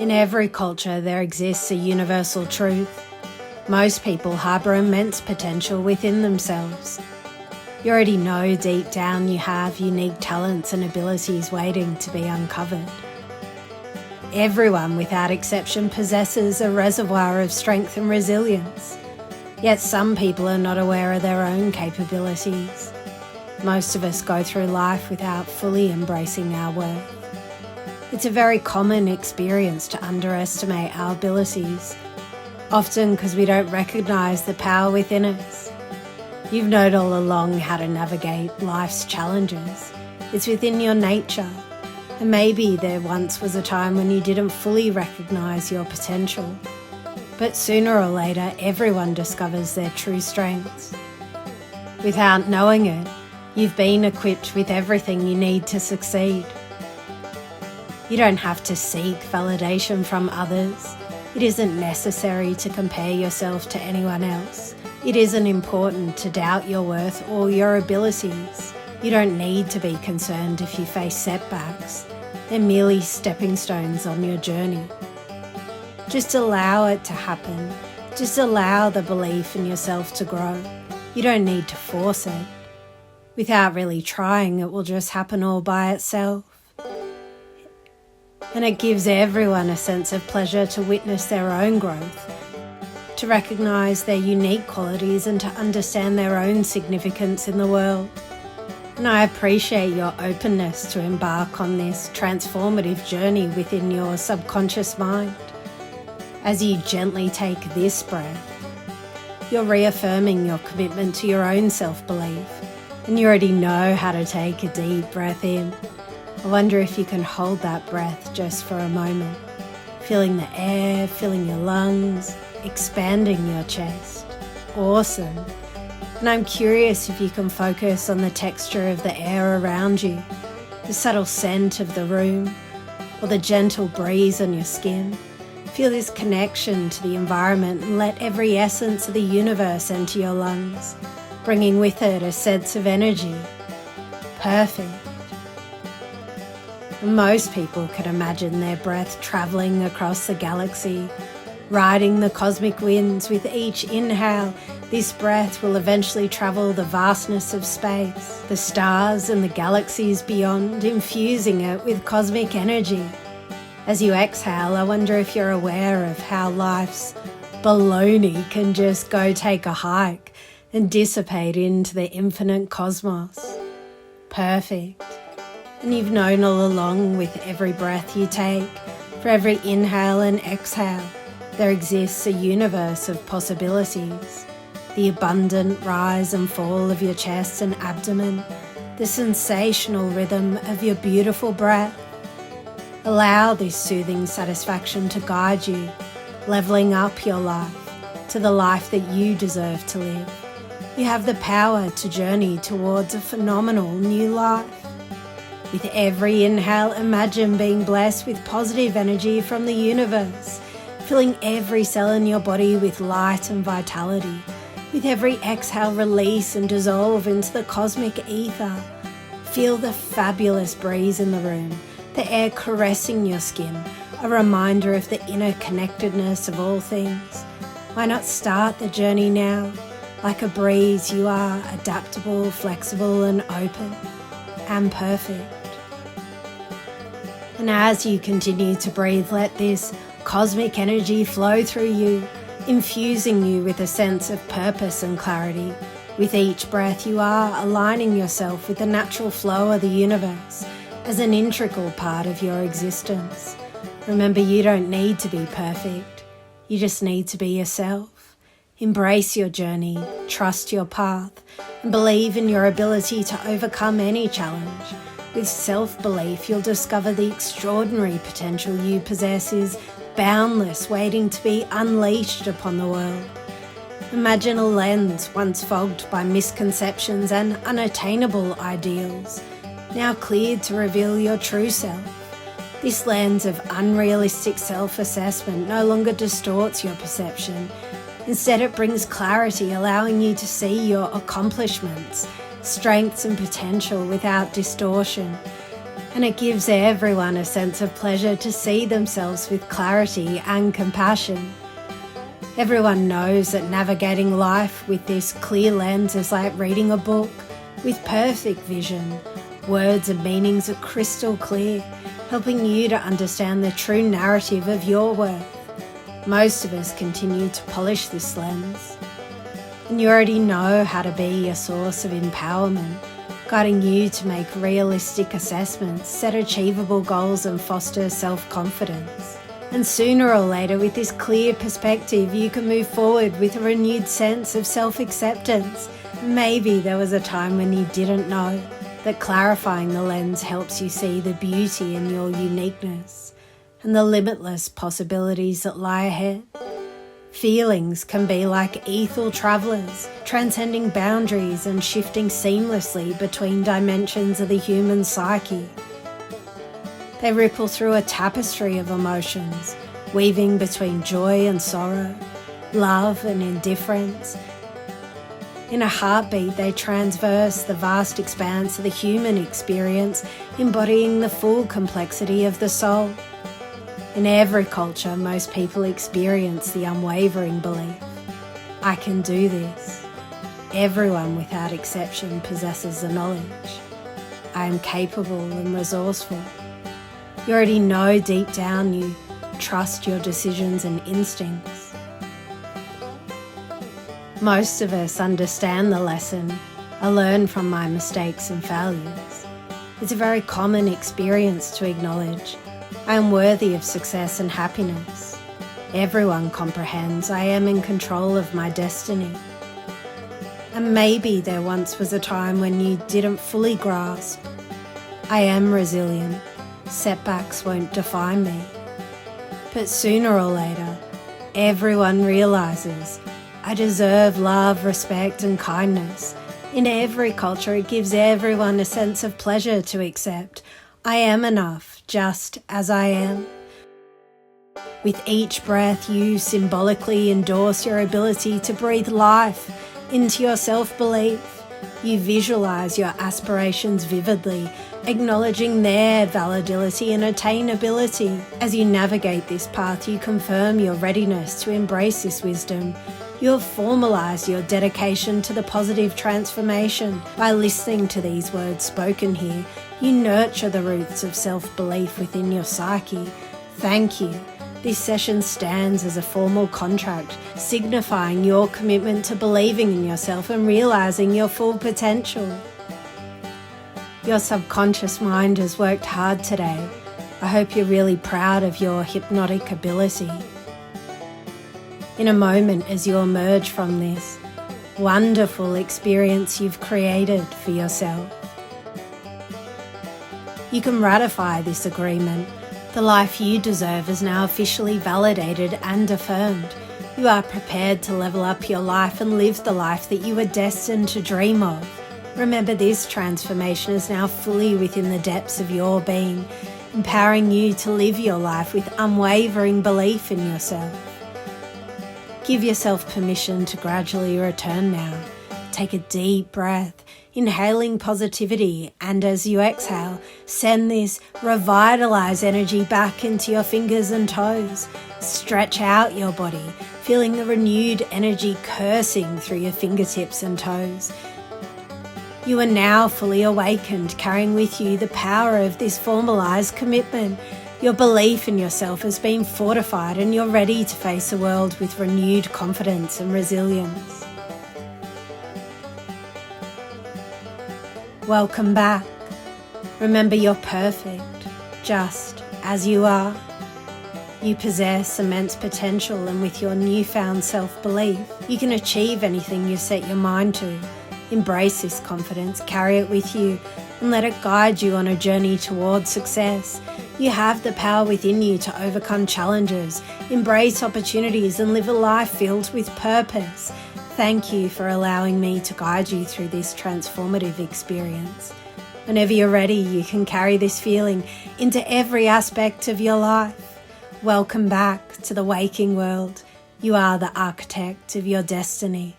In every culture there exists a universal truth. Most people harbour immense potential within themselves. You already know deep down you have unique talents and abilities waiting to be uncovered. Everyone without exception possesses a reservoir of strength and resilience. Yet some people are not aware of their own capabilities. Most of us go through life without fully embracing our worth. It's a very common experience to underestimate our abilities, often because we don't recognise the power within us. You've known all along how to navigate life's challenges. It's within your nature. And maybe there once was a time when you didn't fully recognise your potential. But sooner or later, everyone discovers their true strengths. Without knowing it, you've been equipped with everything you need to succeed. You don't have to seek validation from others. It isn't necessary to compare yourself to anyone else. It isn't important to doubt your worth or your abilities. You don't need to be concerned if you face setbacks. They're merely stepping stones on your journey. Just allow it to happen. Just allow the belief in yourself to grow. You don't need to force it. Without really trying, it will just happen all by itself. And it gives everyone a sense of pleasure to witness their own growth, to recognise their unique qualities and to understand their own significance in the world. And I appreciate your openness to embark on this transformative journey within your subconscious mind. As you gently take this breath, you're reaffirming your commitment to your own self-belief, and you already know how to take a deep breath in. I wonder if you can hold that breath just for a moment, feeling the air, filling your lungs, expanding your chest. Awesome. And I'm curious if you can focus on the texture of the air around you, the subtle scent of the room, or the gentle breeze on your skin. Feel this connection to the environment and let every essence of the universe enter your lungs, bringing with it a sense of energy. Perfect. Most people can imagine their breath travelling across the galaxy, riding the cosmic winds. With each inhale, this breath will eventually travel the vastness of space, the stars and the galaxies beyond, infusing it with cosmic energy. As you exhale, I wonder if you're aware of how life's baloney can just go take a hike and dissipate into the infinite cosmos. Perfect. And you've known all along with every breath you take, for every inhale and exhale, there exists a universe of possibilities. The abundant rise and fall of your chest and abdomen, the sensational rhythm of your beautiful breath. Allow this soothing satisfaction to guide you, leveling up your life to the life that you deserve to live. You have the power to journey towards a phenomenal new life. With every inhale, imagine being blessed with positive energy from the universe, filling every cell in your body with light and vitality. With every exhale, release and dissolve into the cosmic ether. Feel the fabulous breeze in the room, the air caressing your skin, a reminder of the inner connectedness of all things. Why not start the journey now? Like a breeze, you are adaptable, flexible and open, and perfect. And as you continue to breathe, let this cosmic energy flow through you, infusing you with a sense of purpose and clarity. With each breath, you are aligning yourself with the natural flow of the universe as an integral part of your existence. Remember, you don't need to be perfect. You just need to be yourself. Embrace your journey, trust your path, and believe in your ability to overcome any challenge. With self-belief, you'll discover the extraordinary potential you possess is boundless, waiting to be unleashed upon the world. Imagine a lens once fogged by misconceptions and unattainable ideals, now cleared to reveal your true self. This lens of unrealistic self-assessment no longer distorts your perception. Instead, it brings clarity, allowing you to see your accomplishments, strengths and potential without distortion. And it gives everyone a sense of pleasure to see themselves with clarity and compassion. Everyone knows that navigating life with this clear lens is like reading a book with perfect vision. Words and meanings are crystal clear, helping you to understand the true narrative of your worth. Most of us continue to polish this lens. And you already know how to be a source of empowerment, guiding you to make realistic assessments, set achievable goals and foster self-confidence. And sooner or later, with this clear perspective, you can move forward with a renewed sense of self-acceptance. Maybe there was a time when you didn't know that clarifying the lens helps you see the beauty in your uniqueness and the limitless possibilities that lie ahead. Feelings can be like ethereal travelers, transcending boundaries and shifting seamlessly between dimensions of the human psyche. They ripple through a tapestry of emotions, weaving between joy and sorrow, love and indifference. In a heartbeat, they transverse the vast expanse of the human experience, embodying the full complexity of the soul. In every culture, most people experience the unwavering belief, I can do this. Everyone without exception possesses the knowledge. I am capable and resourceful. You already know deep down you trust your decisions and instincts. Most of us understand the lesson, I learn from my mistakes and failures. It's a very common experience to acknowledge, I am worthy of success and happiness. Everyone comprehends I am in control of my destiny. And maybe there once was a time when you didn't fully grasp. I am resilient. Setbacks won't define me. But sooner or later, everyone realizes I deserve love, respect, and kindness. In every culture, it gives everyone a sense of pleasure to accept. I am enough, just as I am. With each breath, you symbolically endorse your ability to breathe life into your self-belief. You visualize your aspirations vividly, acknowledging their validity and attainability. As you navigate this path, you confirm your readiness to embrace this wisdom. You have formalized your dedication to the positive transformation. By listening to these words spoken here, you nurture the roots of self-belief within your psyche. Thank you. This session stands as a formal contract, signifying your commitment to believing in yourself and realizing your full potential. Your subconscious mind has worked hard today. I hope you're really proud of your hypnotic ability. In a moment, as you emerge from this wonderful experience you've created for yourself, you can ratify this agreement. The life you deserve is now officially validated and affirmed. You are prepared to level up your life and live the life that you were destined to dream of. Remember, this transformation is now fully within the depths of your being, empowering you to live your life with unwavering belief in yourself. Give yourself permission to gradually return now. Take a deep breath, inhaling positivity, and as you exhale, send this revitalized energy back into your fingers and toes. Stretch out your body, feeling the renewed energy coursing through your fingertips and toes. You are now fully awakened, carrying with you the power of this formalized commitment. Your belief in yourself has been fortified and you're ready to face the world with renewed confidence and resilience. Welcome back. Remember, you're perfect, just as you are. You possess immense potential, and with your newfound self-belief, you can achieve anything you set your mind to. Embrace this confidence, carry it with you, and let it guide you on a journey towards success. You have the power within you to overcome challenges, embrace opportunities, and live a life filled with purpose. Thank you for allowing me to guide you through this transformative experience. Whenever you're ready, you can carry this feeling into every aspect of your life. Welcome back to the waking world. You are the architect of your destiny.